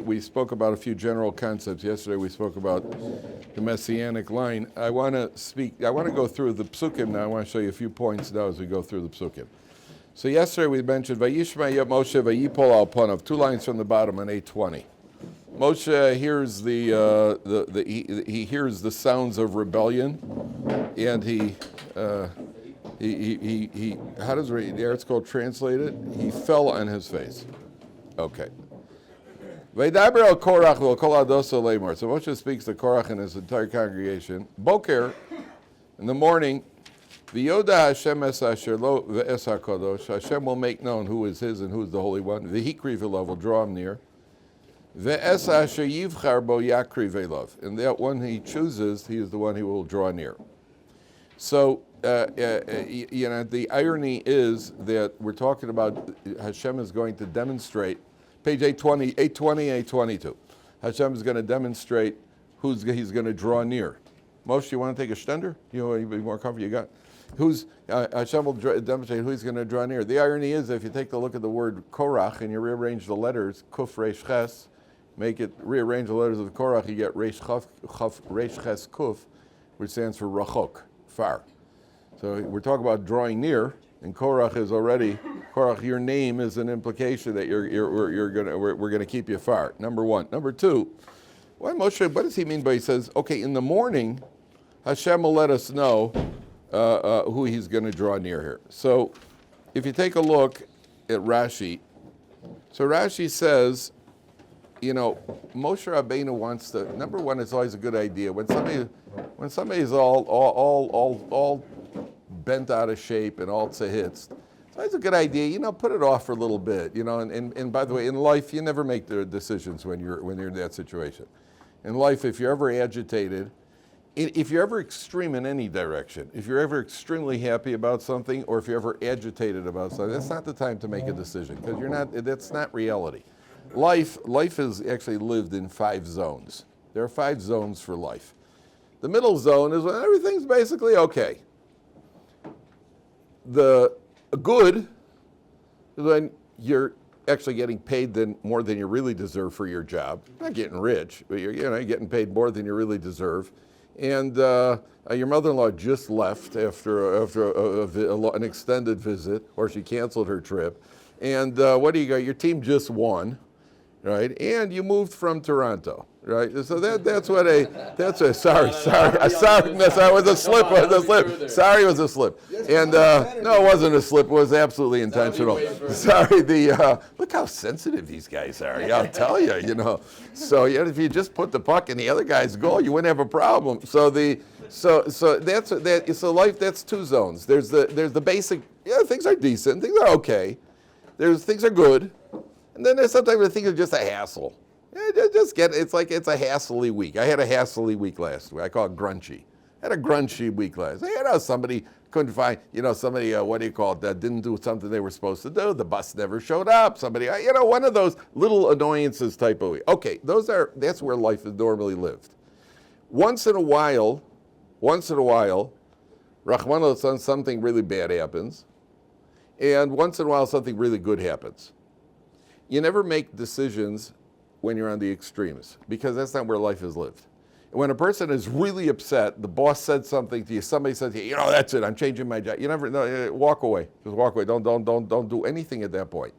we spoke about a few general concepts. Yesterday we spoke about the messianic line. I want to go through the psukim now. I want to show you a few points now as we go through the psukim. So yesterday we mentioned Vayishma Moshe Vayipol al Panav, 2 lines from the bottom on 820. Moshe hears he hears the sounds of rebellion, and he how does the Eretz Code translate it? He fell on his face. Okay. Vaydaber al Korach v'al kol adoso leimor. So Moshe speaks to Korach and his entire congregation. Boker, in the morning, v'yoda Hashem es asher lo v'es hakodosh. Hashem will make known who is his and who is the Holy One. V'hikri v'lov, will draw him near. V'es asher yivchar bo yakri v'lov. And that one he chooses, he is the one he will draw near. So, the irony is that we're talking about Hashem is going to demonstrate, page 820, 822. Hashem is going to demonstrate he's going to draw near. Moshe, you want to take a shtender? You want to be more comfortable? You got Hashem will demonstrate who he's going to draw near. The irony is, if you take a look at the word Korach and you rearrange the letters, Kuf Reish Ches, rearrange the letters of Korach, you get Reish Ches Kuf, which stands for Rachok, far. So we're talking about drawing near, and Korach is already, Korach, your name is an implication that we're going to keep you far. Number one. Number two, what does he mean by, he says, okay, in the morning, Hashem will let us know who he's going to draw near here. So if you take a look at Rashi, so Rashi says, Moshe Rabbeinu wants to, number one, it's always a good idea. When somebody's all bent out of shape and all tzahitz, it's always a good idea, put it off for a little bit, and by the way, in life, you never make the decisions when you're in that situation. In life, if you're ever agitated, if you're ever extreme in any direction, if you're ever extremely happy about something, or if you're ever agitated about something, that's not the time to make a decision, because that's not reality. Life is actually lived in 5 zones. There are 5 zones for life. The middle zone is when everything's basically okay. The good is when you're actually getting paid more than you really deserve for your job. Not getting rich, but you're getting paid more than you really deserve. And your mother-in-law just left after an extended visit, or she canceled her trip. And what do you got? Your team just won, right? And you moved from Toronto, right? So that's a sorry, that was a slip. Sorry, it was a slip. And no, it wasn't a slip. It was absolutely intentional. Sorry. Look how sensitive these guys are. Yeah, I'll tell you. So if you just put the puck in the other guy's goal, you wouldn't have a problem. So life. That's 2 zones. There's the basic. Yeah, things are decent. Things are okay. Things are good. And then there's sometimes things are just a hassle. It's like it's a hassly week. I had a hassly week last week. I call it grunchy. I had a grunchy week last week. Somebody couldn't find, somebody, that didn't do something they were supposed to do. The bus never showed up. Somebody, one of those little annoyances type of week. Okay, that's where life is normally lived. Once in a while, Rahman al-San, something really bad happens. And once in a while, something really good happens. You never make decisions when you're on the extremes, because that's not where life is lived. When a person is really upset, the boss said something to you, somebody said to you, that's it, I'm changing my job. You never, walk away. Just walk away. Don't do anything at that point,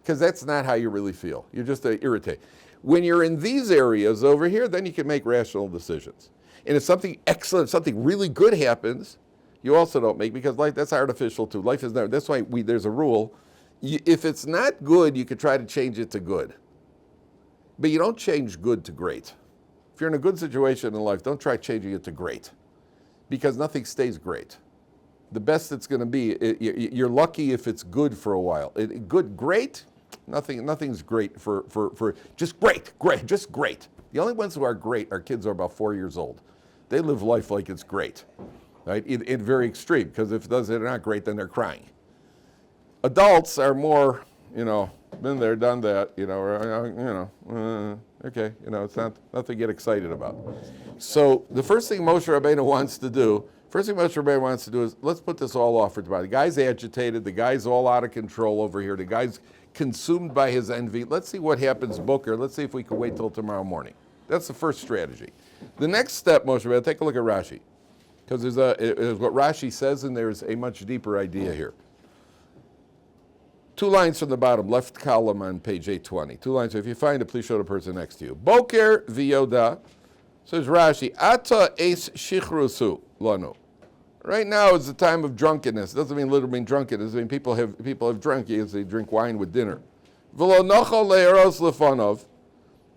because that's not how you really feel. You're just irritated. When you're in these areas over here, then you can make rational decisions. And if something excellent, something really good happens, you also don't make, because life, that's artificial too. Life is never, that's why there's a rule. If it's not good, you could try to change it to good. But you don't change good to great. If you're in a good situation in life, don't try changing it to great, because nothing stays great. The best it's going to be, you're lucky if it's good for a while. Great, nothing's great for just great. The only ones who are great are kids who are about 4 years old. They live life like it's great, right? In very extreme, because if they're not great, then they're crying. Adults are more, been there, done that, okay, it's not nothing to get excited about. So the first thing Moshe Rabbeinu wants to do is, let's put this all off for tomorrow. The guy's agitated, the guy's all out of control over here, the guy's consumed by his envy. Let's see what happens, Boker. Let's see if we can wait till tomorrow morning. That's the first strategy. The next step, Moshe Rabbeinu, take a look at Rashi. Because there's what Rashi says, and there's a much deeper idea here. 2 lines from the bottom, left column on page 820. 2 lines. If you find it, please show the person next to you. Boker v'yoda, says Rashi, Ata es shichrusu lanu. Right now is the time of drunkenness. It doesn't mean literally mean drunkenness. I mean people have drunk as they drink wine with dinner. V'lo nochal le'eros lefanov,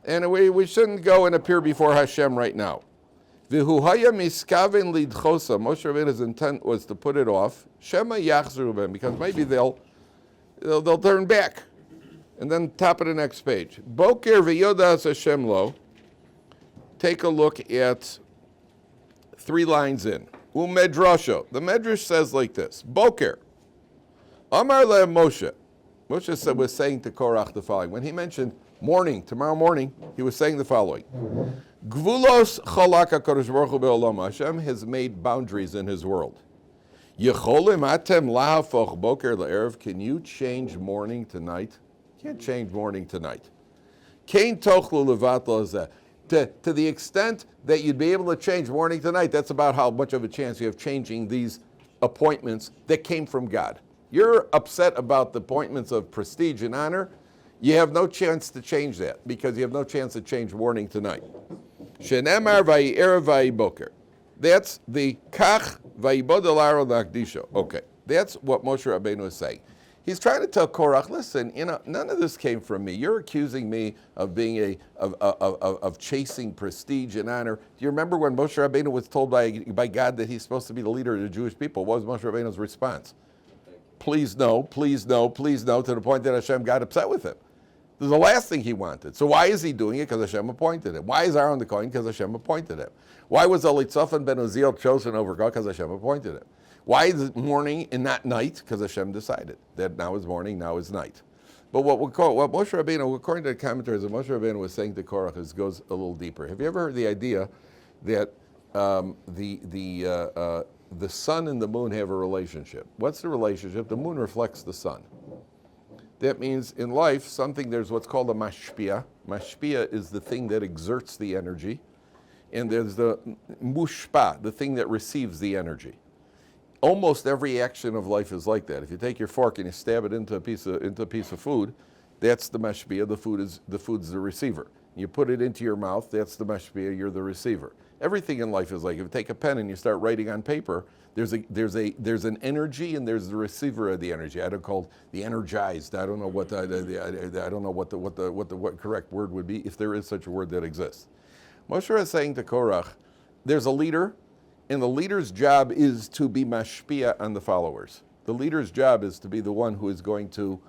and we shouldn't go and appear before Hashem right now. V'hu haya miskaven lidchosa. Moshe Rabbeinu's intent was to put it off. Shema yachzru ben, because maybe they'll turn back. And then top of the next page. Boker v'yodas Hashem lo. Take a look at 3 lines in. Umedrasho. The Medrash says like this. Boker. Amar le Moshe. Moshe was saying to Korach the following. When he mentioned morning, tomorrow morning, he was saying the following. Gvulos chalak HaKadosh Baruch Hu be'olam. Hashem has made boundaries in his world. Yecholim atem lahafoch boker le'erev. Can you change morning to night? You can't change morning to night. Kain tochlu levatlo zeh. To the extent that you'd be able to change morning to night, that's about how much of a chance you have changing these appointments that came from God. You're upset about the appointments of prestige and honor. You have no chance to change that because you have no chance to change morning to night. Shenemar vayi'erev vayiboker. That's the kach vayibod elaro nakdisho. Okay, that's what Moshe Rabbeinu is saying. He's trying to tell Korach, listen, none of this came from me. You're accusing me of being of chasing prestige and honor. Do you remember when Moshe Rabbeinu was told by God that he's supposed to be the leader of the Jewish people? What was Moshe Rabbeinu's response? Please no, please no, please no, to the point that Hashem got upset with him. This is the last thing he wanted. So why is he doing it? Because Hashem appointed him. Why is Aaron the Kohen? Because Hashem appointed him. Why was Elitzaphan ben Uziel chosen over God? Because Hashem appointed him. Why is it morning and not night? Because Hashem decided that now is morning, now is night. But what Moshe Rabbeinu, according to the commentaries, what Moshe Rabbeinu was saying to Korach goes a little deeper. Have you ever heard the idea that the sun and the moon have a relationship? What's the relationship? The moon reflects the sun. That means in life, there's what's called a mashpia. Mashpia is the thing that exerts the energy. And there's the mushpa, the thing that receives the energy. Almost every action of life is like that. If you take your fork and you stab it into a piece of food, that's the mashpia. The food's the receiver. You put it into your mouth, that's the mashpia. You're the receiver. Everything in life is like, if you take a pen and you start writing on paper, there's an energy and there's the receiver of the energy. I don't call the energized. I don't know what the correct word would be if there is such a word that exists. Moshe is saying to Korach, there's a leader. And the leader's job is to be mashpia on the followers. The leader's job is to be the one who is going to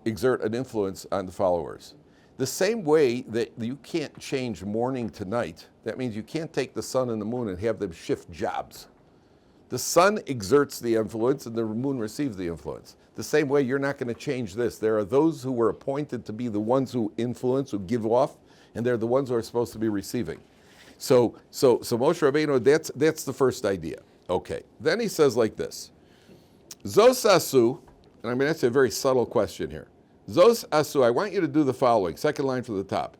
exert an influence on the followers. The same way that you can't change morning to night, that means you can't take the sun and the moon and have them shift jobs. The sun exerts the influence and the moon receives the influence. The same way you're not going to change this. There are those who were appointed to be the ones who influence, who give off, and they're the ones who are supposed to be receiving. So Moshe Rabbeinu, that's the first idea. Okay. Then he says like this. Zos asu, and I'm going to ask you a very subtle question here. Zos asu, I want you to do the following. Second line from the top.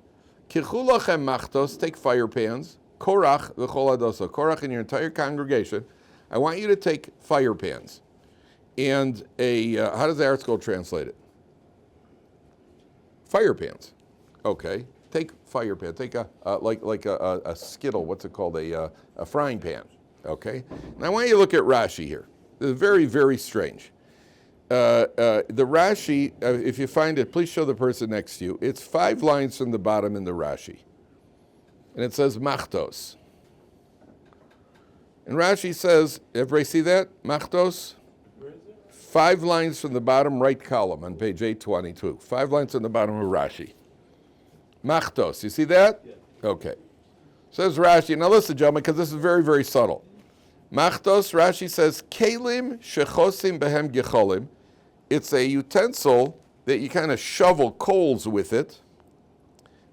Kichu lachem machtos, take fire pans. Korach v'chol adoso. Korach and your entire congregation, I want you to take fire pans. And how does the article translate it? Fire pans. Okay. Take fire pan. Take a skittle. What's it called? A frying pan. Okay. And I want you to look at Rashi here. This is very, very strange. The Rashi, if you find it, please show the person next to you. It's 5 lines from the bottom in the Rashi, and it says machtos. And Rashi says, everybody see that? Machtos. Where is it? 5 lines from the bottom right column on page 822. 5 lines from the bottom of Rashi. Machtos, you see that? Yeah. Okay. Says Rashi, now listen, gentlemen, because this is very, very subtle. Machtos, Rashi says, kelim shechosim behem gecholim. It's a utensil that you kind of shovel coals with it.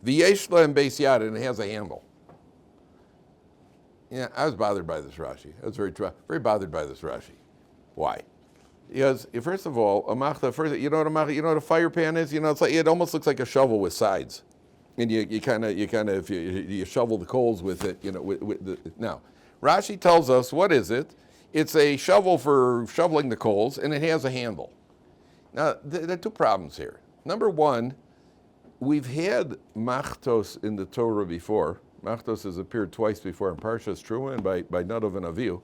V'yesh lehem beis yad, and it has a handle. Yeah, I was bothered by this Rashi. I was very bothered by this Rashi. Why? Because first of all, a machta. First, you know what a machta? You know what a fire pan is? You know, it almost looks like a shovel with sides, and you kind of if you shovel the coals with it. You know, now Rashi tells us what is it? It's a shovel for shoveling the coals, and it has a handle. Now there are two problems here. Number one, we've had machtos in the Torah before. Machtos has appeared twice before in Parsha's Truma and by Nadav and Avihu,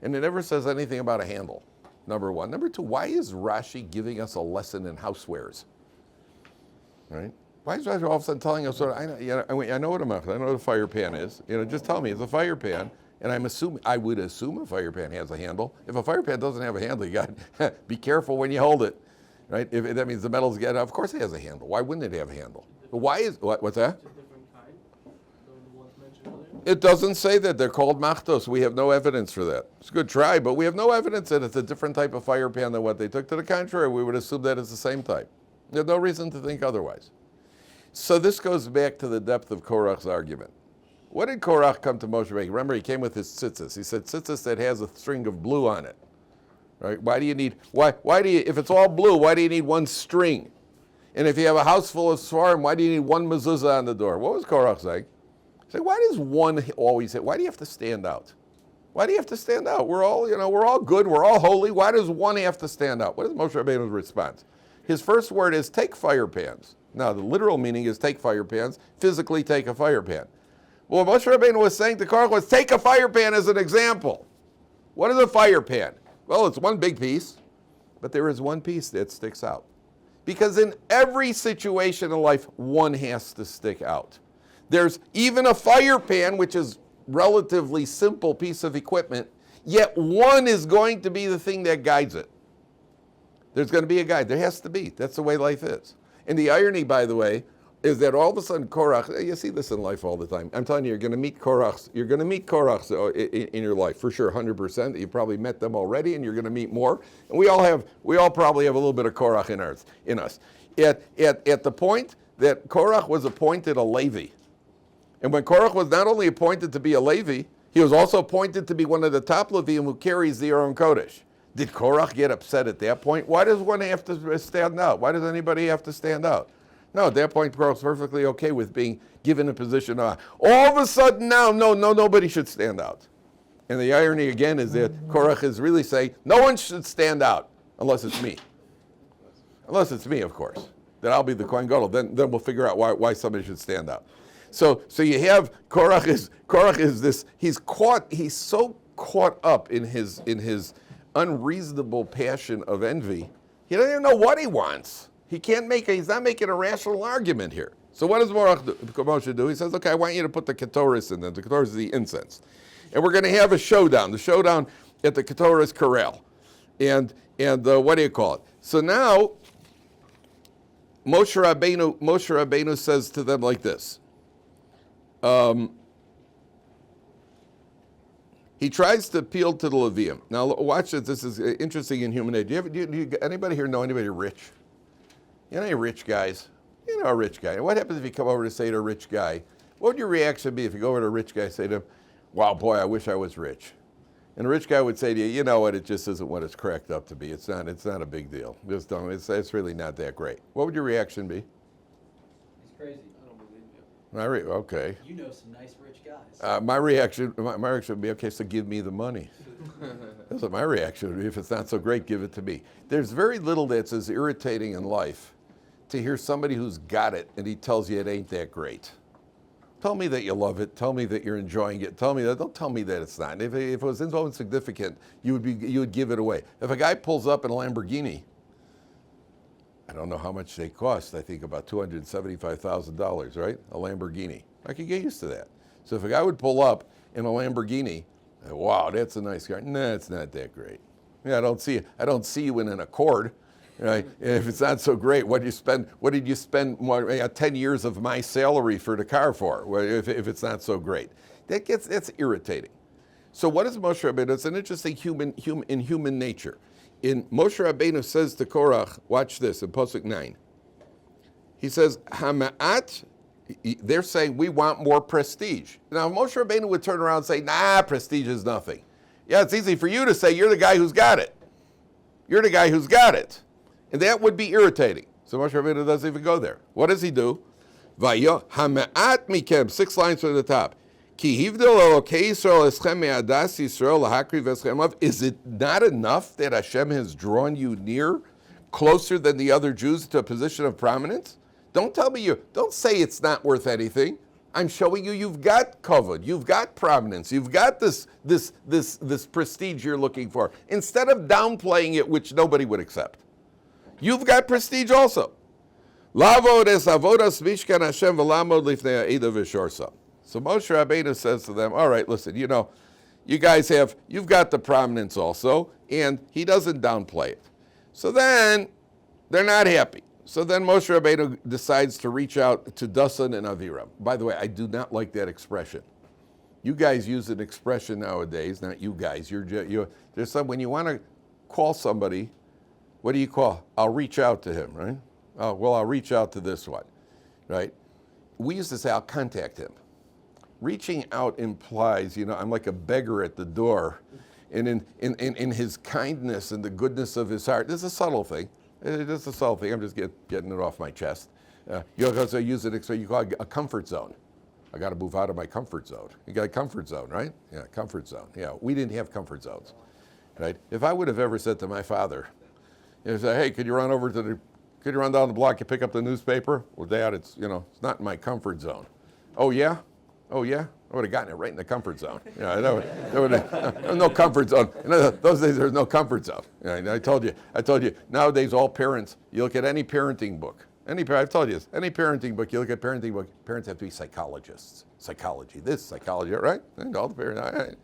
and it never says anything about a handle. Number one. Number two, why is Rashi giving us a lesson in housewares? Right? Why is Rashi all of a sudden telling us, I know what a machta, I know what a fire pan is. Just tell me, it's a fire pan, and I would assume a fire pan has a handle. If a fire pan doesn't have a handle, you got to be careful when you hold it. Right? If that means the metal's getting, of course it has a handle. Why wouldn't it have a handle? What's that? It doesn't say that. They're called machtos. We have no evidence for that. It's a good try, but we have no evidence that it's a different type of fire pan than what they took. To the contrary, we would assume that it's the same type. There's no reason to think otherwise. So this goes back to the depth of Korach's argument. What did Korach come to Moshe? Remember, he came with his tzitzis. He said, tzitzis that has a string of blue on it. Right? If it's all blue, why do you need one string? And if you have a house full of svarim, why do you need one mezuzah on the door? What was Korach saying? Say, why does one always say, why do you have to stand out? Why do you have to stand out? We're all good, we're all holy. Why does one have to stand out? What is Moshe Rabbeinu's response? His first word is take fire pans. Now, the literal meaning is take fire pans, physically take a fire pan. Well, what Moshe Rabbeinu was saying to Korach was take a fire pan as an example. What is a fire pan? Well, it's one big piece, but there is one piece that sticks out. Because in every situation in life, one has to stick out. There's even a fire pan, which is relatively simple piece of equipment, yet one is going to be the thing that guides it. There's going to be a guide. There has to be. That's the way life is. And the irony, by the way, is that all of a sudden Korach, you see this in life all the time. I'm telling you, you're going to meet Korachs. You're going to meet Korachs in your life, for sure, 100%. You've probably met them already, and you're going to meet more. And we all probably have a little bit of Korach in us. At the point that Korach was appointed a Levi, and when Korach was not only appointed to be a Levi, he was also appointed to be one of the top Leviim who carries the Aron Kodesh. Did Korach get upset at that point? Why does one have to stand out? Why does anybody have to stand out? No, at that point, Korach's perfectly okay with being given a position. All of a sudden now, nobody should stand out. And the irony again is that Korach is really saying, no one should stand out unless it's me. Unless it's me, of course. Then I'll be the Kohen Gadol. Then we'll figure out why somebody should stand out. So you have Korach is this. He's so caught up in his unreasonable passion of envy. He doesn't even know what he wants. He's not making a rational argument here. So what does Moshe do? He says, okay, I want you to put the ketoris in there. The ketoris is the incense. And we're going to have a showdown. The showdown at the ketoris corral. And what do you call it? So now Moshe Rabbeinu says to them like this. He tries to appeal to the Levium. Now watch this. This is interesting in human age. Do anybody here know anybody rich? You know any rich guys? You know a rich guy. What happens if you come over to say to a rich guy, what would your reaction be if you go over to a rich guy and say to him, wow, boy, I wish I was rich? And a rich guy would say to you, you know what, it just isn't what it's cracked up to be. It's not a big deal. Just don't, it's really not that great. What would your reaction be? He's crazy. I don't believe you. Okay. You know some nice rich guys. My reaction would be, okay, so give me the money. That's what my reaction would be. If it's not so great, give it to me. There's very little that's as irritating in life to hear somebody who's got it and he tells you it ain't that great. Tell me that you love it. Tell me that you're enjoying it. Tell me that. Don't tell me that it's not. If it was insignificant, you would give it away. If a guy pulls up in a Lamborghini, I don't know how much they cost. I think about $275,000, right? A Lamborghini. I could get used to that. So if a guy would pull up in a Lamborghini, wow, that's a nice car. Nah, it's not that great. Yeah, I don't see you in an Accord. Right? If it's not so great, what did you spend 10 years of my salary for the car for? If it's not so great, that's irritating. So what is Moshe Rabbeinu? It's an interesting human nature. In Moshe Rabbeinu says to Korach, watch this in Pasuk 9. He says, Hama'at. They're saying we want more prestige. Now Moshe Rabbeinu would turn around and say, nah, prestige is nothing. Yeah, it's easy for you to say you're the guy who's got it. You're the guy who's got it. And that would be irritating. So Moshe Rabbeinu doesn't even go there. What does he do? Vayo hama'at mikem, 6 lines from the top. Ki hivdil elokei Yisrael eschem me'adas Yisrael lahakriv eschem lav. Is it not enough that Hashem has drawn you near, closer than the other Jews, to a position of prominence? Don't tell me don't say it's not worth anything. I'm showing you you've got kavod, you've got prominence, you've got this prestige you're looking for. Instead of downplaying it, which nobody would accept. You've got prestige also. Lavod es avodas mishkan Hashem v'lamod lifnei ha'eda v'shorsa. So Moshe Rabbeinu says to them, all right, listen, you guys you've got the prominence also, and he doesn't downplay it. So then, they're not happy. So then Moshe Rabbeinu decides to reach out to Dasan and Aviram. By the way, I do not like that expression. You guys use an expression nowadays, not you guys. There's some, when you want to call somebody, what do you call? I'll reach out to him, right? Oh, well, I'll reach out to this one, right? We used to say, I'll contact him. Reaching out implies, I'm like a beggar at the door. And in his kindness and the goodness of his heart, this is a subtle thing. It's a subtle thing. I'm just getting it off my chest. You also use it, so you call it a comfort zone. I got to move out of my comfort zone. You got a comfort zone, right? Yeah, comfort zone. Yeah, we didn't have comfort zones, right? If I would have ever said to my father, say, hey, could you run down the block and pick up the newspaper? Well, Dad, it's not in my comfort zone. Oh yeah? I would have gotten it right in the comfort zone. There was no comfort zone. In those days, there was no comfort zone. I told you. Nowadays, all parents, you look at any parenting book. I've told you this. Any parenting book, you look at parenting book. Parents have to be psychologists. Psychology, this psychology, right? And all the parents.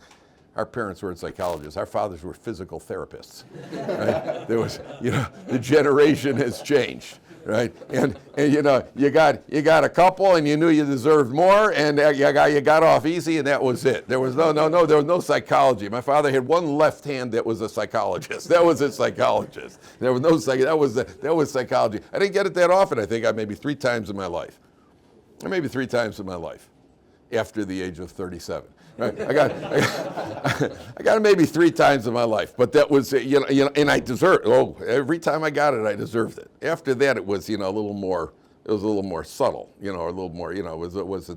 Our parents weren't psychologists. Our fathers were physical therapists. Right? There was, the generation has changed. Right, and you got a couple, and you knew you deserved more, and you got off easy, and that was it. There was no psychology. My father had one left hand that was a psychologist. That was a psychologist. There was no that was psychology. I didn't get it that often. I think maybe 3 times in my life, after the age of 37. Right. I got it maybe 3 times in my life, but that was and I deserved. Oh, every time I got it, I deserved it. After that, it was a little more. It was a little more subtle, or a little more. It was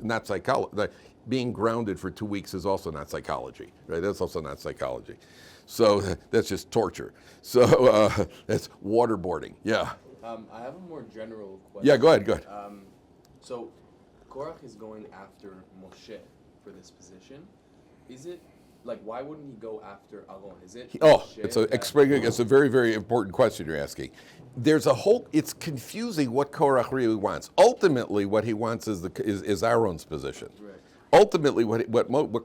not psychology. Being grounded for 2 weeks is also not psychology, right? That's also not psychology. So that's just torture. So that's waterboarding. Yeah. I have a more general question. Yeah, go ahead. So Korach is going after Moshe for this position. Is it why wouldn't he go after Aaron? Is it? It's a very, very important question you're asking. It's confusing what Korach really wants. Ultimately, what he wants is Aaron's position. Right. Ultimately, what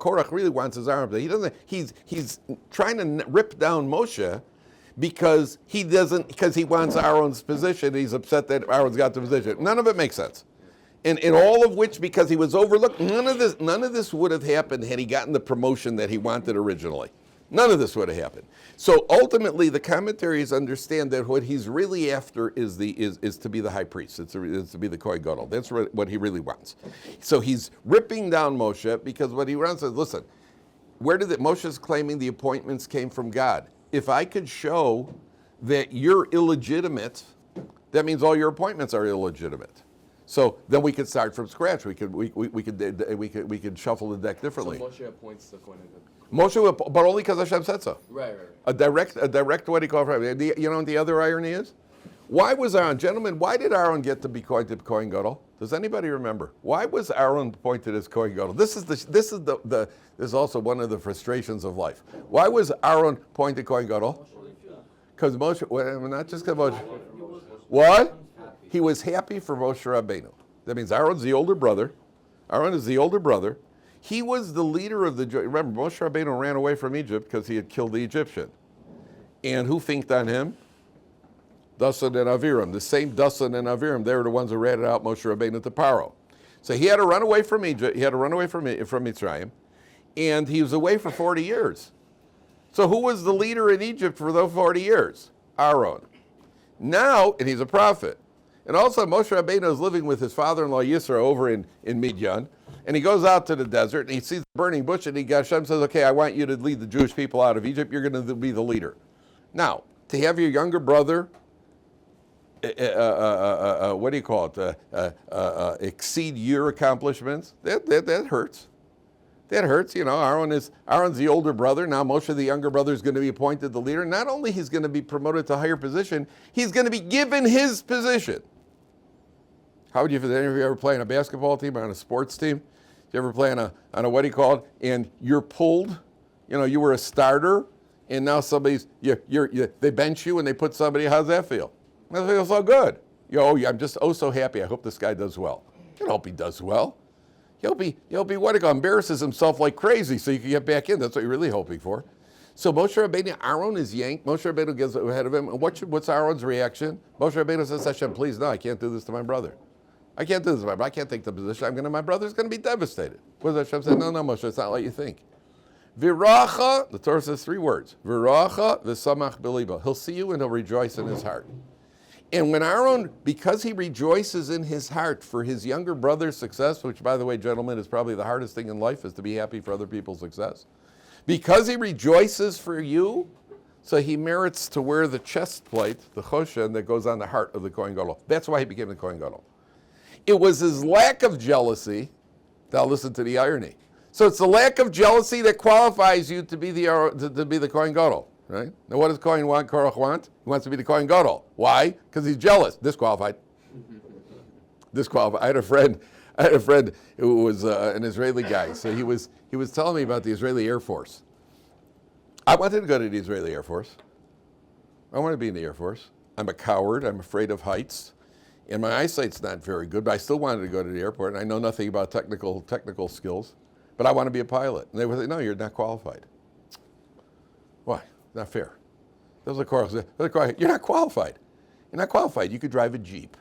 Korach really wants is Aaron. He's trying to rip down Moshe because he wants Aaron's position. He's upset that Aaron's got the position. None of it makes sense. And all of which, because he was overlooked, none of this would have happened had he gotten the promotion that he wanted originally. None of this would have happened. So ultimately, the commentaries understand that what he's really after is to be the high priest. It's to be the Kohen Gadol. That's what he really wants. So he's ripping down Moshe because what he wants is, listen, Moshe's claiming the appointments came from God. If I could show that you're illegitimate, that means all your appointments are illegitimate. So then we could start from scratch. We could shuffle the deck differently. So Moshe appoints the Kohen Gadol. Moshe, but only because Hashem said so. Right. A direct what do you call it? You know what the other irony is? Why was Aaron, gentlemen? Why did Aaron get to be appointed Kohen Gadol? Does anybody remember? Why was Aaron appointed as Kohen Gadol? This is also one of the frustrations of life. Why was Aaron appointed Kohen Gadol? Because Moshe, not just because Moshe. What? He was happy for Moshe Rabbeinu. That means Aaron's the older brother. Aaron is the older brother. He was the leader of the. Remember, Moshe Rabbeinu ran away from Egypt because he had killed the Egyptian. And who thinked on him? Dasan and Aviram. The same Dasan and Aviram, they were the ones who ratted out Moshe Rabbeinu to Paro. So he had to run away from Egypt. He had to run away from Mitzrayim. And he was away for 40 years. So who was the leader in Egypt for those 40 years? Aaron. Now, and he's a prophet. And also, Moshe Rabbeinu is living with his father-in-law Yisro over in Midian, and he goes out to the desert, and he sees the burning bush, and Hashem says, okay, I want you to lead the Jewish people out of Egypt. You're going to be the leader. Now, to have your younger brother, what do you call it, exceed your accomplishments, that hurts. That hurts. You know, Aaron's the older brother. Now Moshe, the younger brother, is going to be appointed the leader. Not only he's going to be promoted to a higher position, he's going to be given his position. How would you, did any of you ever play on a basketball team or on a sports team? Did you ever play on a what do you call it? And you're pulled, you know, you were a starter, and now they bench you and they put somebody. How's that feel? That feels so good. I'm just so happy. I hope this guy does well. I hope he does well. He'll be what do you call, embarrasses himself like crazy so you can get back in. That's what you're really hoping for. So Moshe Rabbeinu, Aaron is yanked. Moshe Rabbeinu gets ahead of him. And what's Aaron's reaction? Moshe Rabbeinu says, Hashem, please, no, I can't do this to my brother. I can't do this to my brother. I can't take the position. My brother's going to be devastated. What does Hashem say? No, Moshe, it's not like you think. Viracha, the Torah says 3 words. Viracha v'samach b'libo. He'll see you and he'll rejoice in his heart. And when Aaron, because he rejoices in his heart for his younger brother's success, which, by the way, gentlemen, is probably the hardest thing in life, is to be happy for other people's success. Because he rejoices for you, so he merits to wear the chest plate, the choshen, that goes on the heart of the Kohen Gadol. That's why he became the Kohen Gadol. It was his lack of jealousy. Now listen to the irony. So it's the lack of jealousy that qualifies you to be the Kohen Gadol. Right? Now what does Korach want? He wants to be the Kohen Gadol. Why? Because he's jealous. Disqualified. Disqualified. I had a friend who was an Israeli guy. So he was telling me about the Israeli Air Force. I wanted to go to the Israeli Air Force. I want to be in the Air Force. I'm a coward. I'm afraid of heights. And my eyesight's not very good, but I still wanted to go to the airport. And I know nothing about technical skills, but I want to be a pilot. And they would say, no, you're not qualified. Why? Not fair. That was a Korach. You're not qualified. You're not qualified. You could drive a Jeep,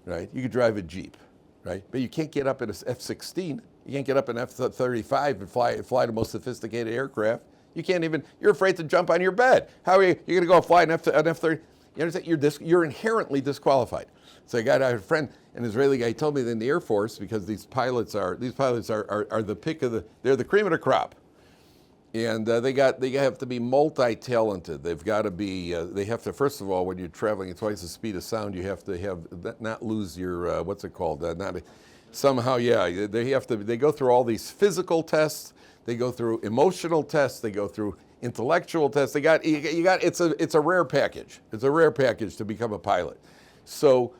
right? You could drive a Jeep, right? But you can't get up in an F-16. You can't get up in an F-35 and fly the most sophisticated aircraft. You can't even, you're afraid to jump on your bed. How are you going to go fly an F-30? You understand? You're inherently disqualified. So I had a friend, an Israeli guy, he told me that in the Air Force, because these pilots are the pick of they're the cream of the crop. And they have to be multi-talented. They've got to be, they have to, first of all, when you're traveling at twice the speed of sound, you have to not lose your, what's it called? They go through all these physical tests, they go through emotional tests, they go through intellectual tests. It's a rare package. It's a rare package to become a pilot. So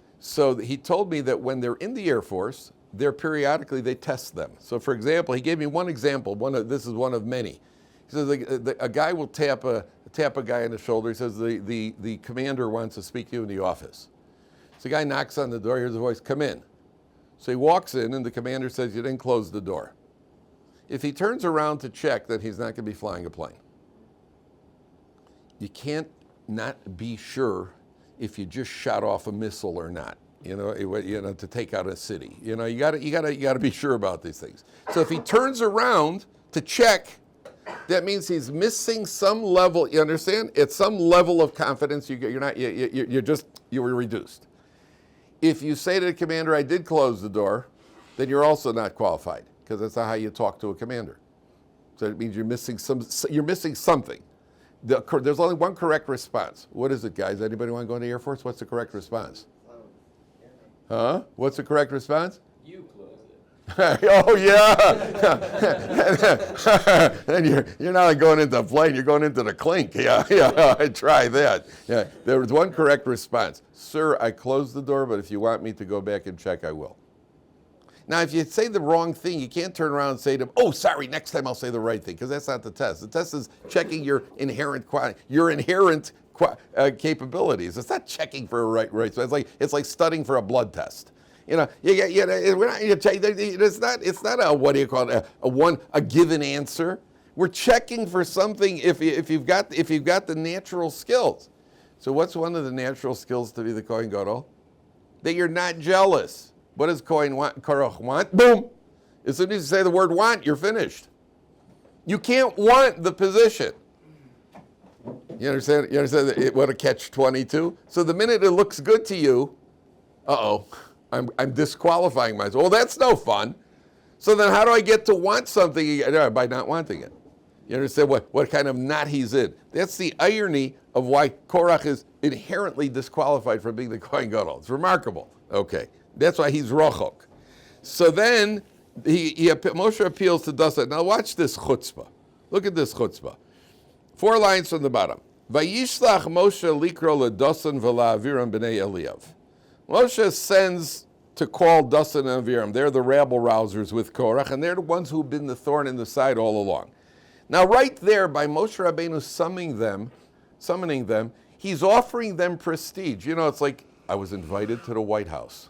he told me that when they're in the Air Force, periodically they test them. So for example, he gave me one example, this is one of many. He says a guy will tap a guy on the shoulder. He says the commander wants to speak to you in the office. So the guy knocks on the door, hears a voice, come in. So he walks in and the commander says, you didn't close the door. If he turns around to check, then he's not going to be flying a plane. You can't not be sure if you just shot off a missile or not. To take out a city. You got to be sure about these things. So if he turns around to check, that means he's missing some level. You understand? It's some level of confidence. You were reduced. If you say to the commander, "I did close the door," then you're also not qualified because that's not how you talk to a commander. So it means you're missing something. There's only one correct response. What is it, guys? Anybody want to go in the Air Force? What's the correct response? Huh? What's the correct response? You close it. Oh yeah. And you're not going into a plane. You're going into the clink. Yeah. I try that. Yeah. There was one correct response. Sir, I closed the door, but if you want me to go back and check, I will. Now, if you say the wrong thing, you can't turn around and say to them, "Oh, sorry, next time I'll say the right thing," because that's not the test. The test is checking your inherent capabilities. It's not checking for a right. So it's like studying for a blood test. It's not a what do you call it? A given answer. We're checking for something if you've got the natural skills. So what's one of the natural skills to be the Kohen Gadol? That you're not jealous. What does Korach want? Boom! As soon as you say the word want, you're finished. You can't want the position. You understand? What a catch-22? So the minute it looks good to you, I'm disqualifying myself. Well, that's no fun. So then how do I get to want something by not wanting it? You understand what kind of knot he's in? That's the irony of why Korach is inherently disqualified from being the Kohen Gadol. It's remarkable. Okay, that's why he's rochok. So then Moshe appeals to Dasan. Now watch this chutzpah. Look at this chutzpah. 4 lines from the bottom. Vayishlach Moshe likro leDasan v'la'aviram b'nei Eliyav. Moshe sends to call Dasan and Aviram. They're the rabble-rousers with Korach, and they're the ones who've been the thorn in the side all along. Now right there, by Moshe Rabbeinu summoning them, he's offering them prestige. You know, it's like, I was invited to the White House.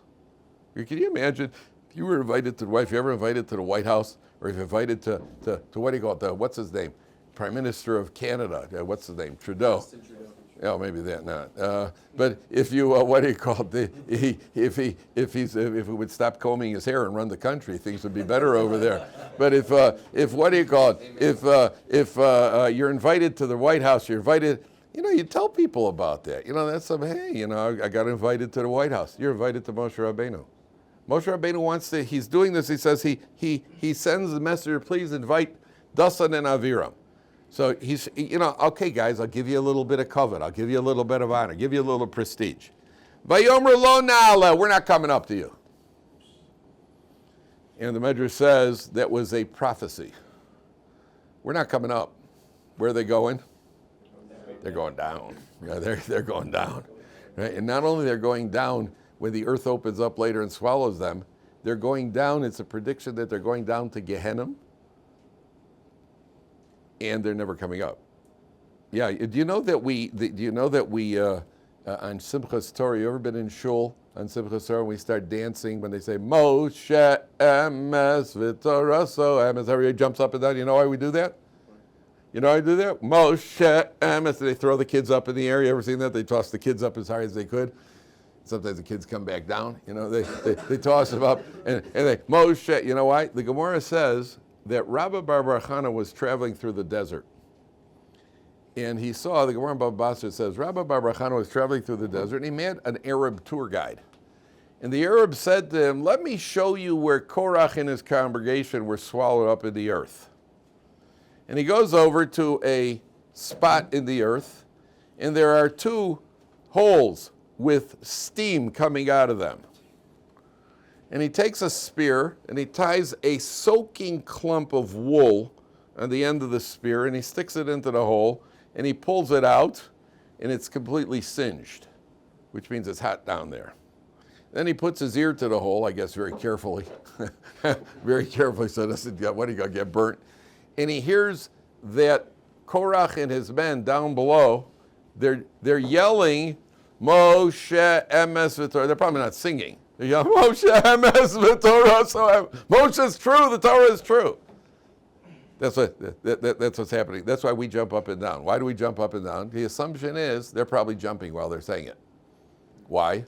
Can you imagine if you were invited to the White House, if you ever invited to the White House, or if you're invited to what do you call it, what's his name? Prime Minister of Canada, what's his name? Trudeau. Oh, maybe that not. But if you, what do you call it? If he would stop combing his hair and run the country, things would be better over there. But if what do you call it? If you're invited to the White House, you're invited. You know, you tell people about that. You know, that's hey, you know, I got invited to the White House. You're invited to Moshe Rabbeinu. Moshe Rabbeinu wants to. He's doing this. He says he sends the messenger. Please invite Dasan and Aviram. So he's, you know, okay, guys, I'll give you a little bit of covet. I'll give you a little bit of honor. Give you a little prestige. Vayomer lo na'ala, we're not coming up to you. And the Medrash says that was a prophecy. We're not coming up. Where are they going? They're going down. Yeah, they're going down. Right? And not only they're going down when the earth opens up later and swallows them, they're going down. It's a prediction that they're going down to Gehenna. And they're never coming up. Yeah, do you know that we on Simchas Torah, you ever been in shul on Simchas Torah, we start dancing when they say, Moshe emes v'toraso emes, everybody jumps up and down. You know why we do that? You know why we do that? Moshe emes, they throw the kids up in the air. You ever seen that? They toss the kids up as high as they could. Sometimes the kids come back down. You know, they toss them up, and they, Moshe, you know why? The Gemara says that Rabbi Bar Chana was traveling through the desert. And he saw, the Gemara in Baba Basra says, Rabbi Bar Chana was traveling through the desert, and he met an Arab tour guide. And the Arab said to him, let me show you where Korach and his congregation were swallowed up in the earth. And he goes over to a spot in the earth, and there are 2 holes with steam coming out of them. And he takes a spear and he ties a soaking clump of wool on the end of the spear and he sticks it into the hole and he pulls it out and it's completely singed, which means it's hot down there. Then he puts his ear to the hole, I guess very carefully, very carefully so it doesn't get burnt. And he hears that Korach and his men down below, they're yelling, Moshe emes v'torah. They're probably not singing. Moshe emes v'torah. So Moshe's true. The Torah is true. That's what's happening. That's why we jump up and down. Why do we jump up and down? The assumption is they're probably jumping while they're saying it. Why?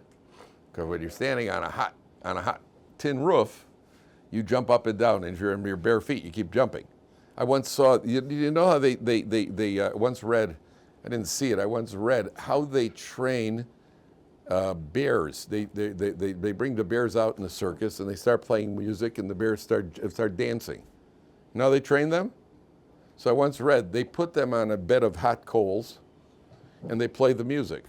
Because when you're standing on a hot tin roof, you jump up and down, and if you're in your bare feet, you keep jumping. I once saw. You know how they once read. I didn't see it. I once read how they train bears. They bring the bears out in the circus and they start playing music and the bears start dancing. You know how they train them? So I once read they put them on a bed of hot coals and they play the music.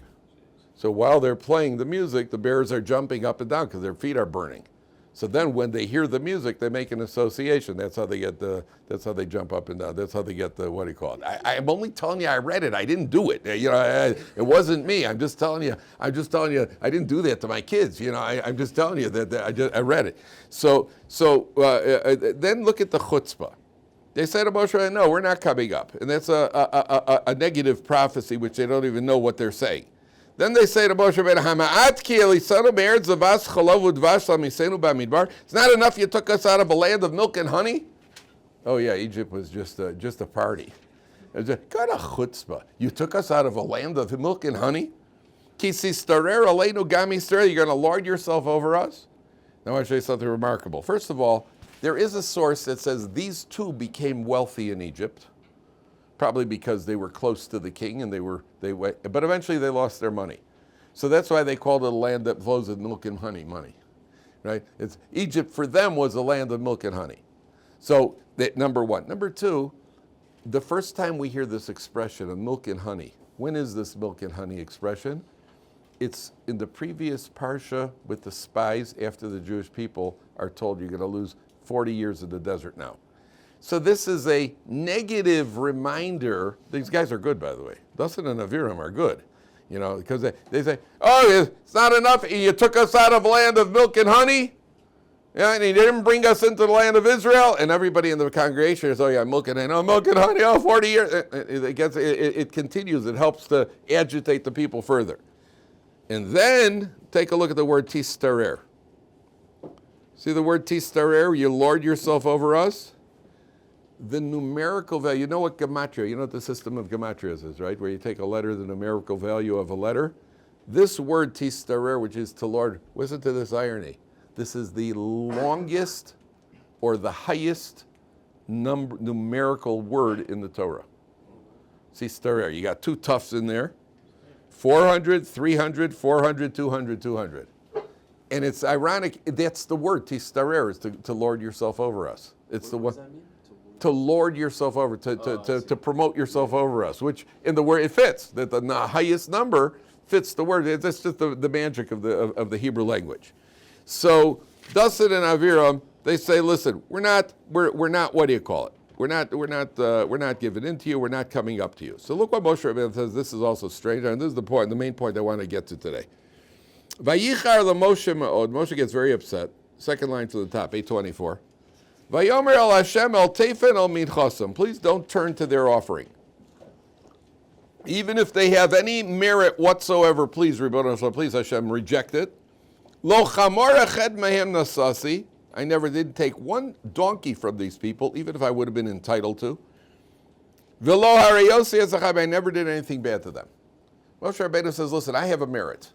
So while they're playing the music, the bears are jumping up and down because their feet are burning. So then when they hear the music, they make an association. That's how they jump up and down. That's how they get the, what do you call it? I'm only telling you I read it. I didn't do it. You know, it wasn't me. I'm just telling you, I didn't do that to my kids. You know, I'm just telling you that I read it. So then look at the chutzpah. They say to Moshe, no, we're not coming up. And that's a negative prophecy, which they don't even know what they're saying. Then they say to Moshe Rabbeinu, it's not enough you took us out of a land of milk and honey? Oh yeah, Egypt was just a party. Kind of chutzpah. You took us out of a land of milk and honey? You're going to lord yourself over us? Now I want to show you something remarkable. First of all, there is a source that says these 2 became wealthy in Egypt. Probably because they were close to the king and but eventually they lost their money. So that's why they called it a land that flows with milk and honey, money, right? Egypt for them was a land of milk and honey. So that number 1. Number 2, The first time we hear this expression of milk and honey, when is this milk and honey expression? It's in the previous Parsha with the spies after the Jewish people are told you're going to lose 40 years in the desert now. So this is a negative reminder. These guys are good, by the way. Dustin and Aviram are good, because they say, oh, it's not enough. You took us out of land of milk and honey. Yeah, and he didn't bring us into the land of Israel. And everybody in the congregation is, milk and honey, 40 years. It continues. It helps to agitate the people further. And then take a look at the word tistarer. See the word tistarer? You lord yourself over us. The numerical value, you know what gematria, you know what the system of gematrias is, right? Where you take a letter, the numerical value of a letter. This word tistarer, which is to lord, listen to this irony. This is the longest or the highest numerical word in the Torah. Tistarer, you got two toughs in there. 400, 300, 400, 200, 200. And it's ironic, that's the word, tistarer, is to lord yourself over us. It's What does that mean? to lord yourself over, to promote yourself over us, which in the word, it fits. That the highest number fits the word. That's just the magic of the Hebrew language. So, Dustin and Aviram, they say, listen, we're not, what do you call it? We're not giving in to you, we're not coming up to you. So look what Moshe Rabbeinu says, this is also strange, and this is the main point I want to get to today. Vayichar LaMoshe Me'od, Moshe gets very upset. Second line to the top, 824. Vayomer el Hashem el tefen el minchasam. Please don't turn to their offering. Even if they have any merit whatsoever, please, please Hashem, reject it. Lo chamor eched mehem nasasi. I never did take one donkey from these people, even if I would have been entitled to. V'lo harayosi ezachem. I never did anything bad to them. Moshe Rabbeinu says, listen, I have a merit.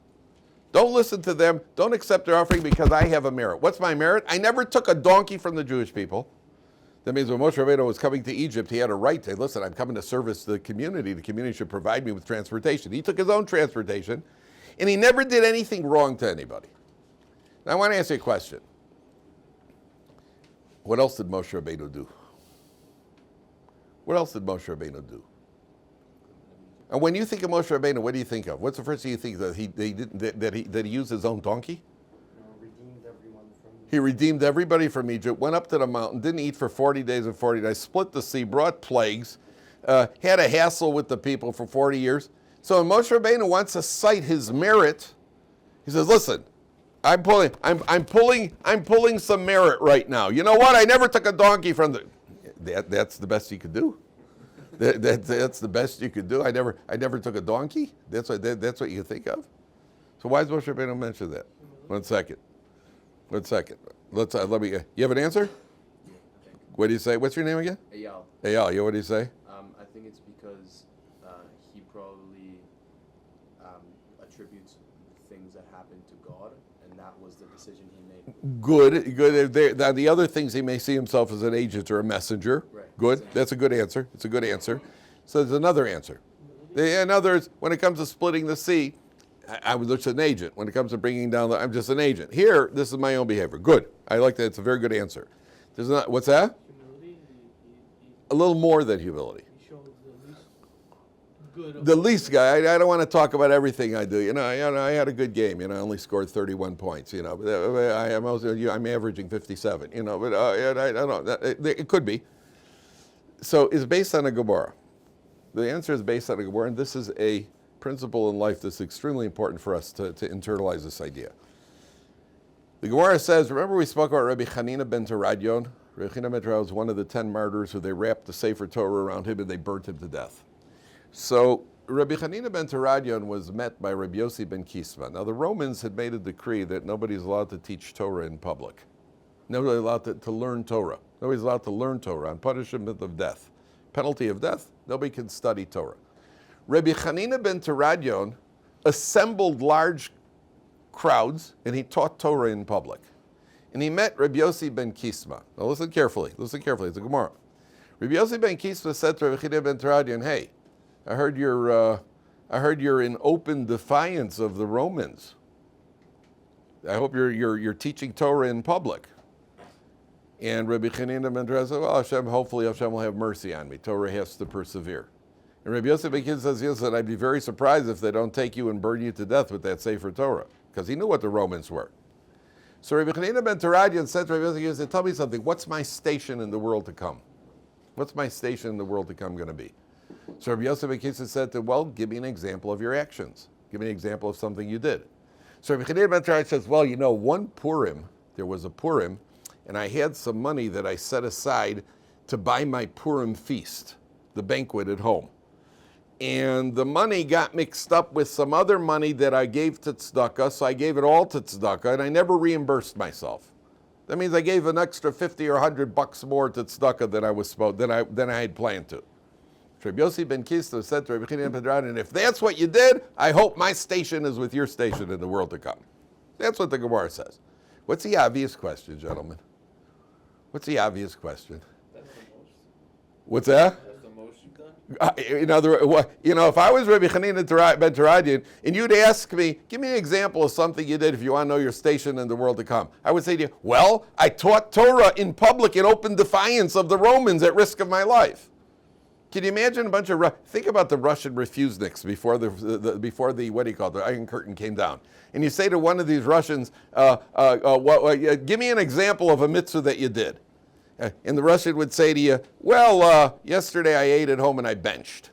Don't listen to them. Don't accept their offering because I have a merit. What's my merit? I never took a donkey from the Jewish people. That means when Moshe Rabbeinu was coming to Egypt, he had a right to say, listen, I'm coming to service the community. The community should provide me with transportation. He took his own transportation, and he never did anything wrong to anybody. Now, I want to ask you a question. What else did Moshe Rabbeinu do? What else did Moshe Rabbeinu do? And when you think of Moshe Rabbeinu, what do you think of? What's the first thing you think of? That he used his own donkey? Redeemed everyone from He redeemed everybody from Egypt, went up to the mountain, didn't eat for 40 days and 40 nights, split the sea, brought plagues, had a hassle with the people for 40 years. So when Moshe Rabbeinu wants to cite his merit, he says, listen, I'm pulling some merit right now. You know what? I never took a donkey from the... That's the best he could do. That's the best you could do. I never took a donkey. That's what you think of. So why does Moshe Rabbeinu mention that? One second. Let me. You have an answer? What do you say? What's your name again? Eyal. Eyal. What do you say? I think it's because he probably attributes things that happened to God, and that was the decision he made. Good. The other things, he may see himself as an agent or a messenger. Right. Good. That's a good answer. It's a good answer. So there's another answer. In other words, when it comes to splitting the sea, I was just an agent. When it comes to bringing down I'm just an agent. Here, this is my own behavior. Good. I like that. It's a very good answer. There's not. What's that? humility. A little more than humility. He showed the least good of The least guy. I don't want to talk about everything I do. I had a good game. I only scored 31 points. But I'm averaging 57. But I don't know. It could be. So it's based on a Gemara. The answer is based on a Gemara, and this is a principle in life that's extremely important for us to internalize this idea. The Gemara says, remember we spoke about Rabbi Hanina ben Teradion? Rabbi Hanina ben Teradion was one of the 10 martyrs who they wrapped the Sefer Torah around him and they burnt him to death. So Rabbi Hanina ben Teradion was met by Rabbi Yossi ben Kisma. Now the Romans had made a decree that nobody's allowed to teach Torah in public. Nobody's allowed to learn Torah. Nobody's allowed to learn Torah on punishment of death. Penalty of death, nobody can study Torah. Rabbi Hanina ben Teradion assembled large crowds and he taught Torah in public. And he met Rabbi Yossi ben Kisma. Now listen carefully, it's a Gemara. Rabbi Yossi ben Kisma said to Rabbi Hanina ben Teradion, hey, I heard you're in open defiance of the Romans. I hope you're teaching Torah in public. And Rabbi Chanina ben Terah said, well, hopefully Hashem will have mercy on me. Torah has to persevere. And Rabbi Yosef ben Kiz says, yes, I'd be very surprised if they don't take you and burn you to death with that Sefer Torah, because he knew what the Romans were. So Rabbi Chanina ben Terah said to Rabbi Yosef, he said, tell me something, what's my station in the world to come? What's my station in the world to come going to be? So Rabbi Yosef ben Kiz said to him, well, give me an example of your actions. Give me an example of something you did. So Rabbi Chanina ben Terah says, well, you know, one Purim, there was a Purim, and I had some money that I set aside to buy my Purim feast, the banquet at home. And the money got mixed up with some other money that I gave to tzedakah, so I gave it all to tzedakah, and I never reimbursed myself. That means I gave an extra $50 or $100 more to tzedakah than I had planned to. Rabbi Yossi ben Kisto said to Rabbi Chanina ben Terah, and if that's what you did, I hope my station is with your station in the world to come. That's what the Gemara says. What's the obvious question, gentlemen? What's the obvious question? That's the most. What's that? That's the most you've done? If I was Rabbi Chanina ben Terah and you'd ask me, give me an example of something you did if you want to know your station in the world to come, I would say to you, well, I taught Torah in public in open defiance of the Romans at risk of my life. Can you imagine a bunch of, think about the Russian refuseniks before the what do you call it, the Iron Curtain came down. And you say to one of these Russians, give me an example of a mitzvah that you did. And the Russian would say to you, well, yesterday I ate at home and I benched.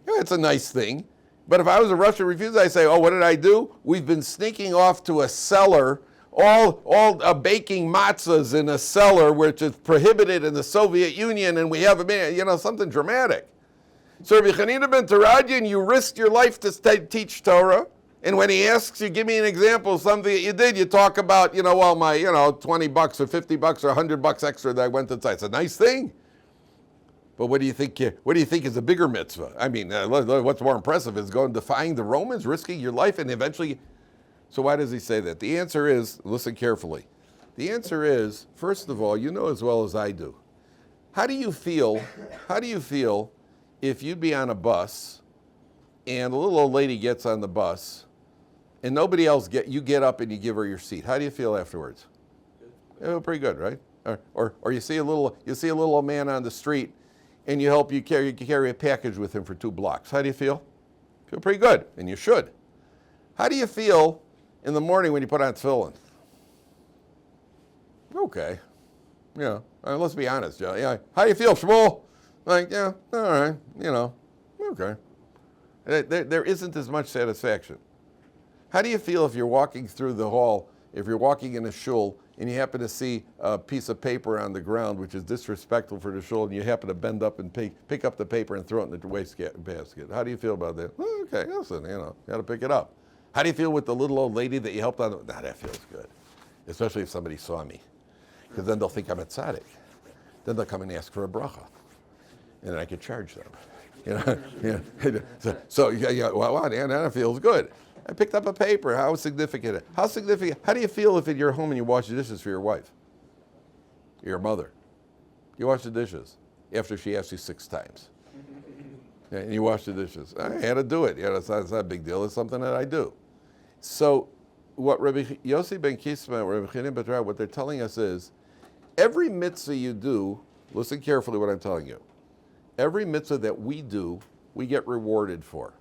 Yeah, it's a nice thing. But if I was a Russian refuser, I'd say, oh, what did I do? We've been sneaking off to a cellar, all baking matzahs in a cellar, which is prohibited in the Soviet Union, and we have something dramatic. So Rabbi Chanina ben Terah, you risked your life to teach Torah, and when he asks you, give me an example of something that you did, you talk about, my, $20 or $50 or $100 extra that I went to the site. It's a nice thing. But what do you think is a bigger mitzvah? I mean, what's more impressive is defying the Romans, risking your life, and eventually. So why does he say that? The answer is, listen carefully. The answer is, first of all, you know as well as I do. How do you feel if you'd be on a bus and a little old lady gets on the bus and nobody else you get up and you give her your seat? How do you feel afterwards? You feel pretty good, right? Or you see a little old man on the street and you carry a package with him for 2 blocks. How do you feel? Feel pretty good, and you should. How do you feel in the morning when you put on tefillin? Okay. Let's be honest, Joe. Yeah. How do you feel, Shmuel? Like, yeah, all right, okay. There isn't as much satisfaction. How do you feel if you're walking through the hall, if you're walking in a shul, and you happen to see a piece of paper on the ground, which is disrespectful for the shul, and you happen to bend up and pick up the paper and throw it in the waste basket? How do you feel about that? Well, okay, listen, you got to pick it up. How do you feel with the little old lady that you helped on? That feels good, especially if somebody saw me, because then they'll think I'm a tzaddik. Then they'll come and ask for a bracha, and then I could charge them. Wow, that feels good. I picked up a paper. How significant? How do you feel if at your home and you wash the dishes for your wife, your mother? You wash the dishes after she asks you 6 times. And you wash the dishes. I had to do it. It's not a big deal. It's something that I do. So what Rabbi Yossi ben Kisma, Rabbi Chanina ben Terah, what they're telling us is, every mitzvah you do, listen carefully what I'm telling you, every mitzvah that we do, we get rewarded for.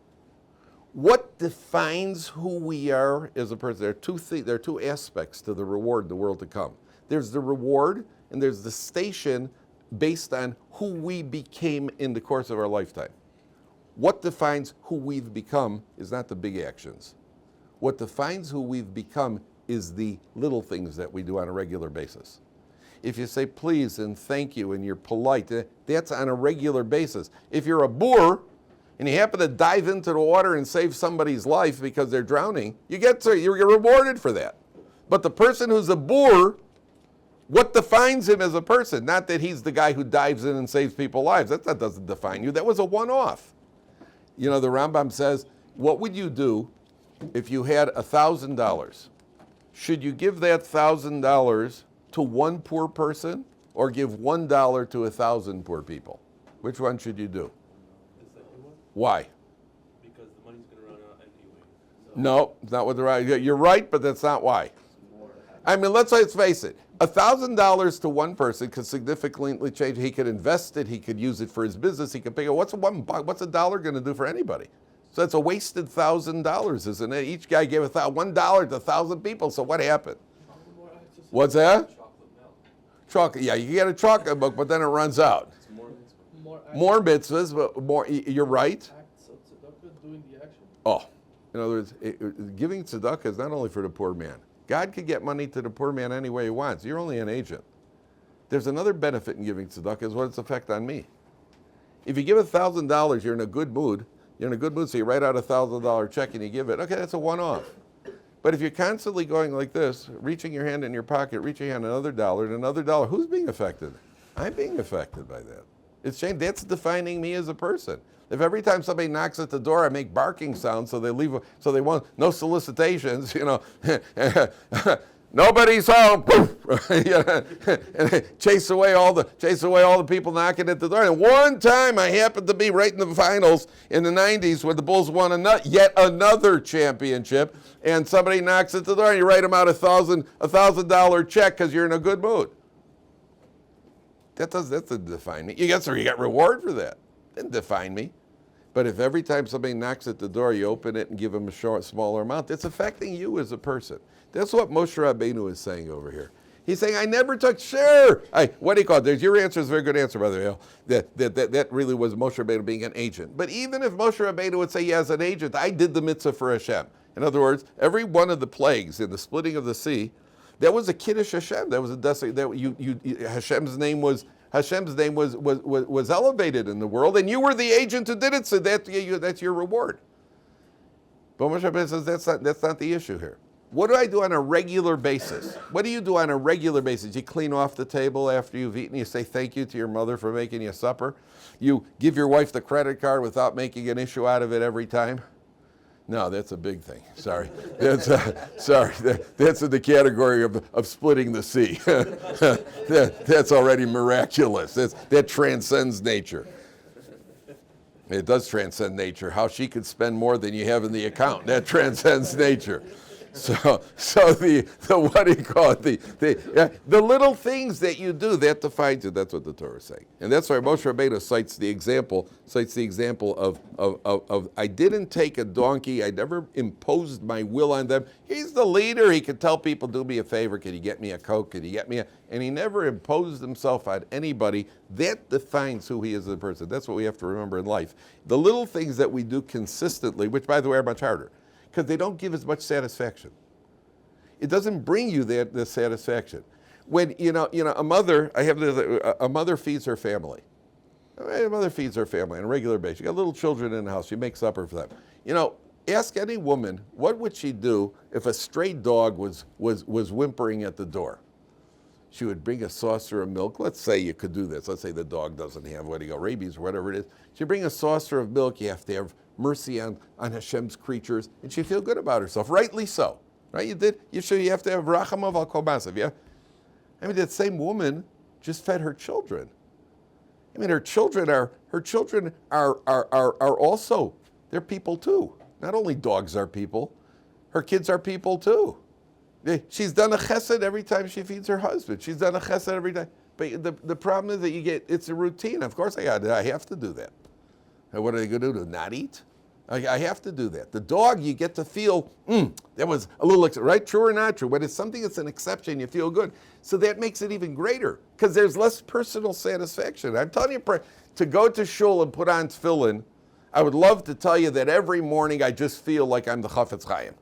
What defines who we are as a person? There are two aspects to the reward in the world to come. There's the reward and there's the station based on who we became in the course of our lifetime. What defines who we've become is not the big actions. What defines who we've become is the little things that we do on a regular basis. If you say please and thank you and you're polite, that's on a regular basis. If you're a boor and you happen to dive into the water and save somebody's life because they're drowning, you're rewarded for that. But the person who's a boor, what defines him as a person? Not that he's the guy who dives in and saves people's lives. That doesn't define you. That was a one-off. The Rambam says, what would you do if you had $1,000? Should you give that $1,000 to one poor person or give $1 to 1,000 poor people? Which one should you do? Why? Because the money's going to run out anyway. No, it's not what the right. You're right, but that's not why. I mean, let's face it. $1,000 to one person could significantly change. He could invest it. He could use it for his business. He could pick it. What's a dollar going to do for anybody? So it's a wasted $1,000, isn't it? Each guy gave $1 to 1,000 people. So what happened? What's that? Chocolate. Yeah, you get a chocolate book, but then it runs out. More mitzvahs, but more. You're right. Doing the action. Oh, in other words, giving tzedakah is not only for the poor man. God could get money to the poor man any way he wants. You're only an agent. There's another benefit in giving tzedakah is what its effect on me. If you give $1,000, you're in a good mood. You're in a good mood, so you write out $1,000 check and you give it. Okay, that's a one-off. But if you're constantly going like this, reaching your hand in your pocket, reaching your hand another dollar and another dollar, who's being affected? I'm being affected by that. It's shame. That's defining me as a person. If every time somebody knocks at the door, I make barking sounds, so they leave, so they want no solicitations, nobody's home, and chase away all the people knocking at the door. And one time, I happened to be right in the finals in the '90s when the Bulls won yet another championship, and somebody knocks at the door, and you write them out $1,000 check because you're in a good mood. That doesn't define me. You got reward for that. Didn't define me. But if every time somebody knocks at the door, you open it and give them a smaller amount, it's affecting you as a person. That's what Moshe Rabbeinu is saying over here. He's saying, I never took, sure. What do you call it? Your answer is a very good answer, by the way. That really was Moshe Rabbeinu being an agent. But even if Moshe Rabbeinu would say, yeah, as an agent, I did the mitzvah for Hashem. In other words, every one of the plagues in the splitting of the sea, that was a kiddush Hashem. That was Hashem's name was elevated in the world, and you were the agent who did it, so that's your reward. But Moshe Rabbeinu says that's not the issue here. What do I do on a regular basis? What do you do on a regular basis? You clean off the table after you've eaten. You say thank you to your mother for making you supper. You give your wife the credit card without making an issue out of it every time. No, that's a big thing. Sorry. That's in the category of splitting the sea. That's already miraculous. That transcends nature. It does transcend nature. How she could spend more than you have in the account. That transcends nature. So the what do you call it? The little things that you do, that defines you. That's what the Torah is saying, and that's why Moshe Rabbeinu cites the example of I didn't take a donkey. I never imposed my will on them. He's the leader. He could tell people, do me a favor. Could you get me a Coke? Could you get me and he never imposed himself on anybody. That defines who he is as a person. That's what we have to remember in life. The little things that we do consistently, which by the way are much harder, because they don't give as much satisfaction. It doesn't bring you the satisfaction. When a mother, a mother feeds her family. A mother feeds her family on a regular basis. You got little children in the house. She makes supper for them. Ask any woman, what would she do if a stray dog was whimpering at the door? She would bring a saucer of milk. Let's say you could do this. Let's say the dog doesn't have rabies or whatever it is. She'd bring a saucer of milk. You have to have mercy on Hashem's creatures, and she'd feel good about herself. Rightly so, right? You have to have rachamav al kol masav. Yeah, that same woman just fed her children. Her children are also, they're people too. Not only dogs are people, her kids are people too. She's done a chesed every time she feeds her husband. She's done a chesed every time. But the problem is that it's a routine. Of course I have to do that. And what are they going to do? Not eat? I have to do that. The dog, you get to feel, that was a little, right? True or not true? When it's something that's an exception, you feel good. So that makes it even greater because there's less personal satisfaction. I'm telling you, to go to shul and put on tefillin, I would love to tell you that every morning I just feel like I'm the Chafetz Chaim.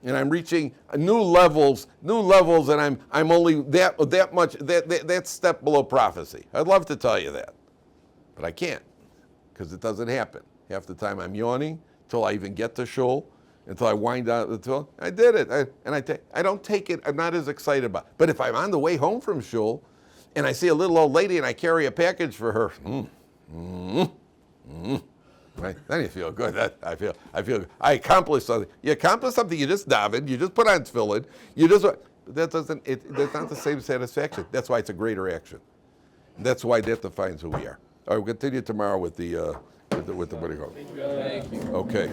And I'm reaching new levels, and I'm only that step below prophecy. I'd love to tell you that, but I can't because it doesn't happen. Half the time I'm yawning until I even get to shul, until I wind out the tefillin. I did it, I don't take it. I'm not as excited about it. But if I'm on the way home from shul, and I see a little old lady and I carry a package for her, right? Then you feel good. I accomplished something. You accomplished something. You just davened. You just put on tefillin. That's not the same satisfaction. That's why it's a greater action. That's why that defines who we are. All right, we'll continue tomorrow with the what do you call it? Thank you. Okay.